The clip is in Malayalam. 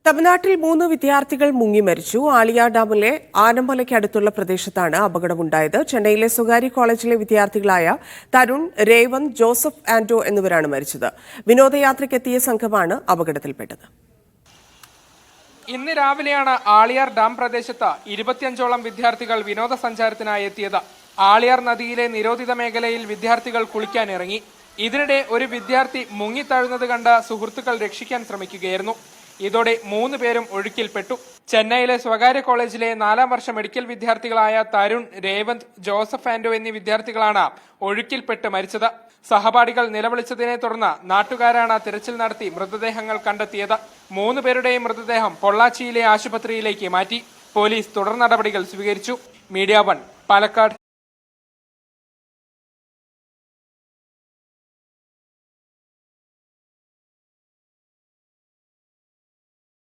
തമിഴ്നാട്ടിൽ 3 വിദ്യാർത്ഥികൾ മുങ്ങി മരിച്ചു. ആളിയാ ഡാമിലെ ആനമലയ്ക്കടുത്തുള്ള പ്രദേശത്താണ് അപകടമുണ്ടായത്. ചെന്നൈയിലെ സ്വകാര്യ കോളേജിലെ വിദ്യാർത്ഥികളായ തരുൺ, രേവന്ത്, ജോസഫ് ആന്റോ എന്നിവരാണ് മരിച്ചത്. വിനോദയാത്രയ്ക്കെത്തിയ സംഘമാണ് അപകടത്തിൽപ്പെട്ടത്. ഇന്ന് രാവിലെയാണ് ആളിയാർ ഡാം പ്രദേശത്ത് 25ഓളം വിദ്യാർത്ഥികൾ വിനോദസഞ്ചാരത്തിനായി എത്തിയത്. ആളിയാർ നദിയിലെ നിരോധിത മേഖലയിൽ വിദ്യാർത്ഥികൾ കുളിക്കാനിറങ്ങി. ഇതിനിടെ ഒരു വിദ്യാർത്ഥി മുങ്ങിത്താഴുന്നത് കണ്ട് സുഹൃത്തുക്കൾ രക്ഷിക്കാൻ ശ്രമിക്കുകയായിരുന്നു. ഇതോടെ 3 പേരും ഒഴുക്കിൽപ്പെട്ടു. ചെന്നൈയിലെ സ്വകാര്യ കോളേജിലെ 4ാം വർഷ മെഡിക്കൽ വിദ്യാർത്ഥികളായ തരുൺ, രേവന്ത്, ജോസഫ് ആന്റോ എന്നീ വിദ്യാർത്ഥികളാണ് ഒഴുക്കിൽപ്പെട്ട് മരിച്ചത്. സഹപാഠികൾ നിലവിളിച്ചതിനെ തുടർന്ന് നാട്ടുകാരാണ് തിരച്ചിൽ നടത്തി മൃതദേഹങ്ങൾ കണ്ടെത്തിയത്. 3 പേരുടെയും മൃതദേഹം പൊള്ളാച്ചിയിലെ ആശുപത്രിയിലേക്ക് മാറ്റി. പോലീസ് തുടർ നടപടികൾ സ്വീകരിച്ചു. മീഡിയ 1, പാലക്കാട്.